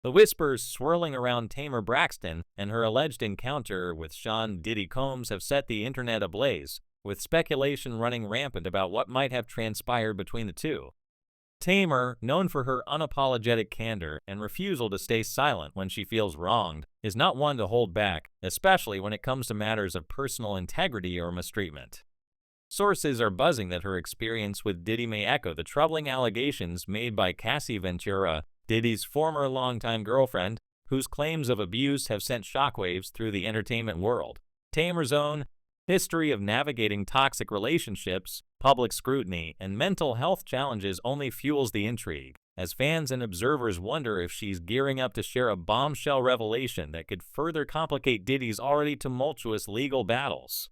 The whispers swirling around Tamar Braxton and her alleged encounter with Sean Diddy Combs have set the internet ablaze, with speculation running rampant about what might have transpired between the two. Tamar, known for her unapologetic candor and refusal to stay silent when she feels wronged, is not one to hold back, especially when it comes to matters of personal integrity or mistreatment. Sources are buzzing that her experience with Diddy may echo the troubling allegations made by Cassie Ventura, Diddy's former longtime girlfriend, whose claims of abuse have sent shockwaves through the entertainment world. Tamar's own history of navigating toxic relationships, public scrutiny, and mental health challenges only fuels the intrigue, as fans and observers wonder if she's gearing up to share a bombshell revelation that could further complicate Diddy's already tumultuous legal battles.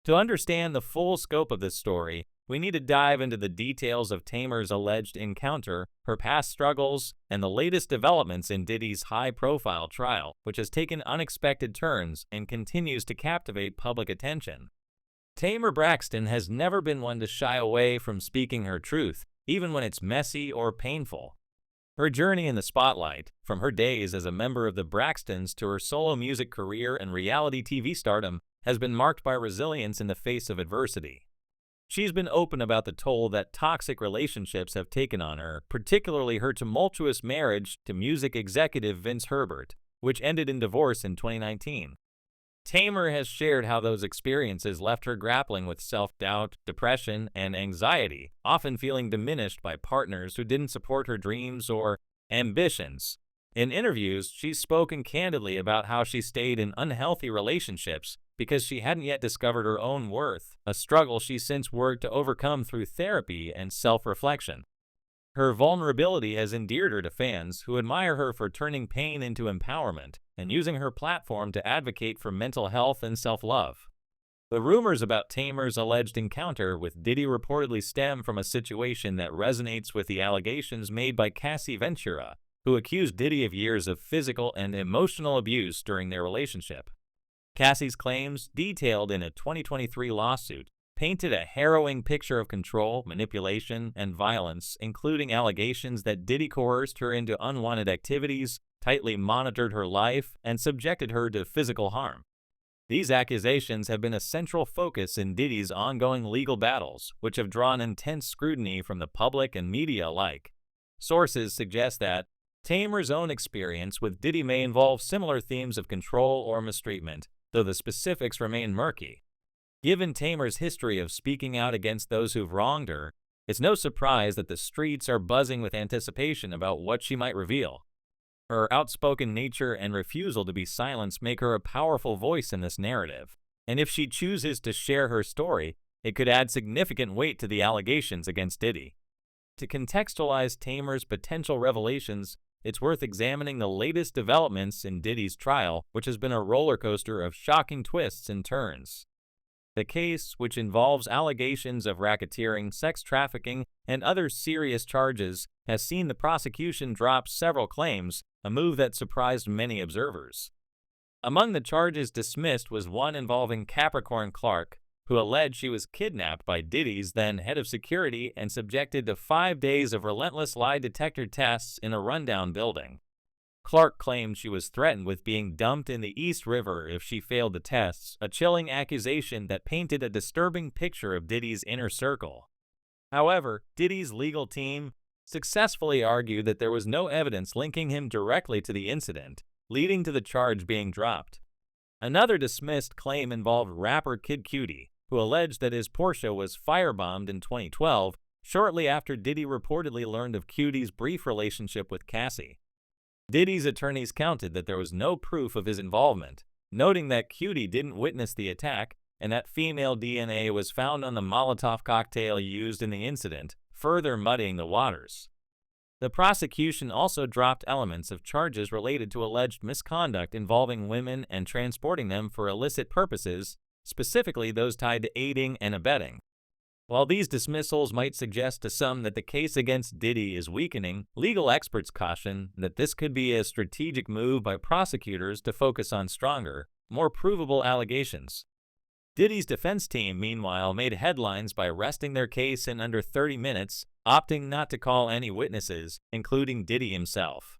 To understand the full scope of this story, we need to dive into the details of Tamar's alleged encounter, her past struggles, and the latest developments in Diddy's high-profile trial, which has taken unexpected turns and continues to captivate public attention. Tamar Braxton has never been one to shy away from speaking her truth, even when it's messy or painful. Her journey in the spotlight, from her days as a member of the Braxtons to her solo music career and reality TV stardom, has been marked by resilience in the face of adversity. She's been open about the toll that toxic relationships have taken on her, particularly her tumultuous marriage to music executive Vince Herbert, which ended in divorce in 2019. Tamar has shared how those experiences left her grappling with self-doubt, depression, and anxiety, often feeling diminished by partners who didn't support her dreams or ambitions. In interviews, she's spoken candidly about how she stayed in unhealthy relationships because she hadn't yet discovered her own worth, a struggle she's since worked to overcome through therapy and self-reflection. Her vulnerability has endeared her to fans who admire her for turning pain into empowerment and using her platform to advocate for mental health and self-love. The rumors about Tamar's alleged encounter with Diddy reportedly stem from a situation that resonates with the allegations made by Cassie Ventura, who accused Diddy of years of physical and emotional abuse during their relationship. Cassie's claims, detailed in a 2023 lawsuit, painted a harrowing picture of control, manipulation, and violence, including allegations that Diddy coerced her into unwanted activities, tightly monitored her life, and subjected her to physical harm. These accusations have been a central focus in Diddy's ongoing legal battles, which have drawn intense scrutiny from the public and media alike. Sources suggest that Tamar's own experience with Diddy may involve similar themes of control or mistreatment, though the specifics remain murky. Given Tamar's history of speaking out against those who've wronged her, it's no surprise that the streets are buzzing with anticipation about what she might reveal. Her outspoken nature and refusal to be silenced make her a powerful voice in this narrative, and if she chooses to share her story, it could add significant weight to the allegations against Diddy. To contextualize Tamar's potential revelations, it's worth examining the latest developments in Diddy's trial, which has been a roller coaster of shocking twists and turns. The case, which involves allegations of racketeering, sex trafficking, and other serious charges, has seen the prosecution drop several claims, a move that surprised many observers. Among the charges dismissed was one involving Capricorn Clark, who alleged she was kidnapped by Diddy's then head of security and subjected to 5 days of relentless lie detector tests in a rundown building. Clark claimed she was threatened with being dumped in the East River if she failed the tests, a chilling accusation that painted a disturbing picture of Diddy's inner circle. However, Diddy's legal team successfully argued that there was no evidence linking him directly to the incident, leading to the charge being dropped. Another dismissed claim involved rapper Kid Cudi, who alleged that his Porsche was firebombed in 2012, shortly after Diddy reportedly learned of Cudi's brief relationship with Cassie. Diddy's attorneys counted that there was no proof of his involvement, noting that Cudi didn't witness the attack and that female DNA was found on the Molotov cocktail used in the incident, further muddying the waters. The prosecution also dropped elements of charges related to alleged misconduct involving women and transporting them for illicit purposes, specifically those tied to aiding and abetting. While these dismissals might suggest to some that the case against Diddy is weakening, legal experts caution that this could be a strategic move by prosecutors to focus on stronger, more provable allegations. Diddy's defense team, meanwhile, made headlines by resting their case in under 30 minutes, opting not to call any witnesses, including Diddy himself.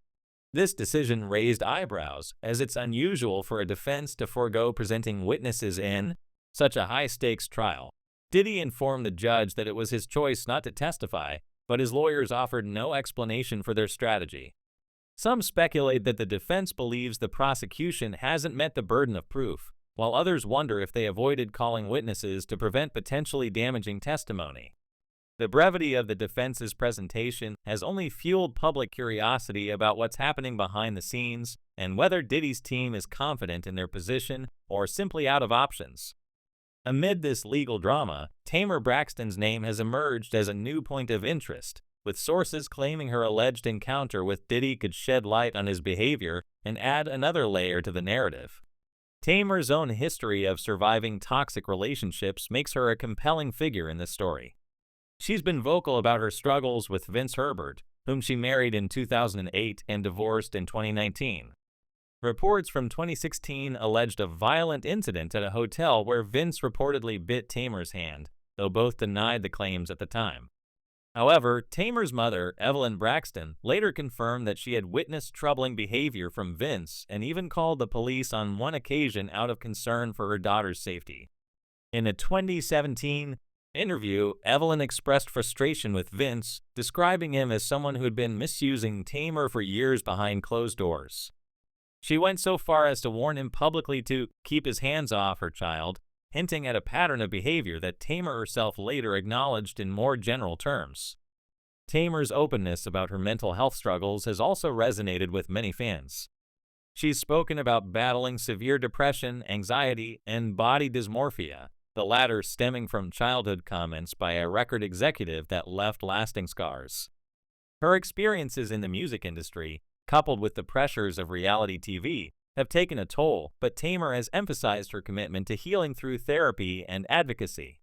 This decision raised eyebrows, as it's unusual for a defense to forego presenting witnesses in such a high-stakes trial. Diddy informed the judge that it was his choice not to testify, but his lawyers offered no explanation for their strategy. Some speculate that the defense believes the prosecution hasn't met the burden of proof, while others wonder if they avoided calling witnesses to prevent potentially damaging testimony. The brevity of the defense's presentation has only fueled public curiosity about what's happening behind the scenes and whether Diddy's team is confident in their position or simply out of options. Amid this legal drama, Tamar Braxton's name has emerged as a new point of interest, with sources claiming her alleged encounter with Diddy could shed light on his behavior and add another layer to the narrative. Tamar's own history of surviving toxic relationships makes her a compelling figure in this story. She's been vocal about her struggles with Vince Herbert, whom she married in 2008 and divorced in 2019. Reports from 2016 alleged a violent incident at a hotel where Vince reportedly bit Tamar's hand, though both denied the claims at the time. However, Tamar's mother, Evelyn Braxton, later confirmed that she had witnessed troubling behavior from Vince and even called the police on one occasion out of concern for her daughter's safety. In a 2017 interview, Evelyn expressed frustration with Vince, describing him as someone who had been misusing Tamar for years behind closed doors. She went so far as to warn him publicly to keep his hands off her child, hinting at a pattern of behavior that Tamar herself later acknowledged in more general terms. Tamar's openness about her mental health struggles has also resonated with many fans. She's spoken about battling severe depression, anxiety, and body dysmorphia, the latter stemming from childhood comments by a record executive that left lasting scars. Her experiences in the music industry, coupled with the pressures of reality TV, have taken a toll, but Tamar has emphasized her commitment to healing through therapy and advocacy.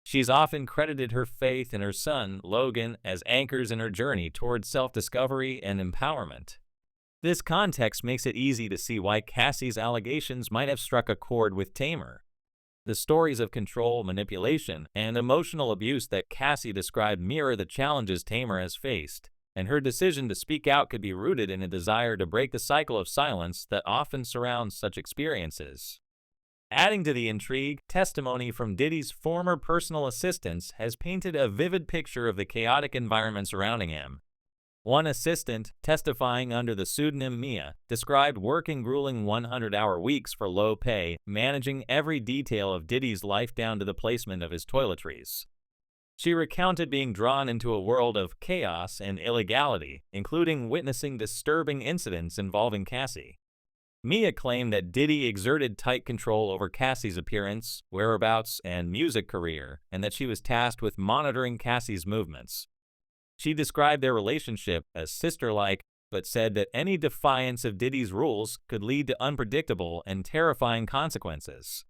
She's often credited her faith in her son, Logan, as anchors in her journey towards self-discovery and empowerment. This context makes it easy to see why Cassie's allegations might have struck a chord with Tamar. The stories of control, manipulation, and emotional abuse that Cassie described mirror the challenges Tamar has faced, and her decision to speak out could be rooted in a desire to break the cycle of silence that often surrounds such experiences. Adding to the intrigue, testimony from Diddy's former personal assistants has painted a vivid picture of the chaotic environment surrounding him. One assistant, testifying under the pseudonym Mia, described working grueling 100-hour weeks for low pay, managing every detail of Diddy's life down to the placement of his toiletries. She recounted being drawn into a world of chaos and illegality, including witnessing disturbing incidents involving Cassie. Mia claimed that Diddy exerted tight control over Cassie's appearance, whereabouts, and music career, and that she was tasked with monitoring Cassie's movements. She described their relationship as sister-like, but said that any defiance of Diddy's rules could lead to unpredictable and terrifying consequences.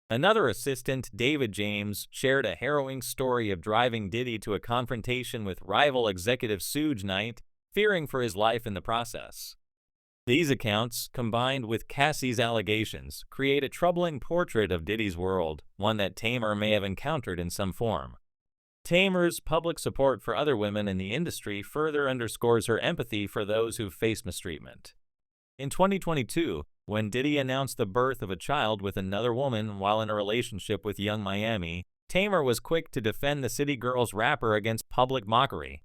Another assistant, David James, shared a harrowing story of driving Diddy to a confrontation with rival executive Suge Knight, fearing for his life in the process. These accounts, combined with Cassie's allegations, create a troubling portrait of Diddy's world, one that Tamar may have encountered in some form. Tamar's public support for other women in the industry further underscores her empathy for those who face mistreatment. In 2022, when Diddy announced the birth of a child with another woman while in a relationship with Young Miami, Tamar was quick to defend the City Girls rapper against public mockery.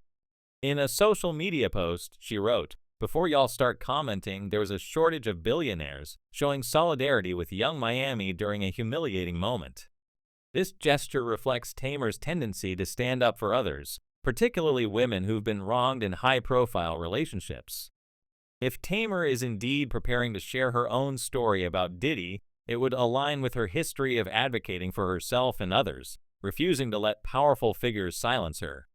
In a social media post, she wrote, "Before y'all start commenting, there was a shortage of billionaires," showing solidarity with Young Miami during a humiliating moment. This gesture reflects Tamar's tendency to stand up for others, particularly women who've been wronged in high-profile relationships. If Tamar is indeed preparing to share her own story about Diddy, it would align with her history of advocating for herself and others, refusing to let powerful figures silence her.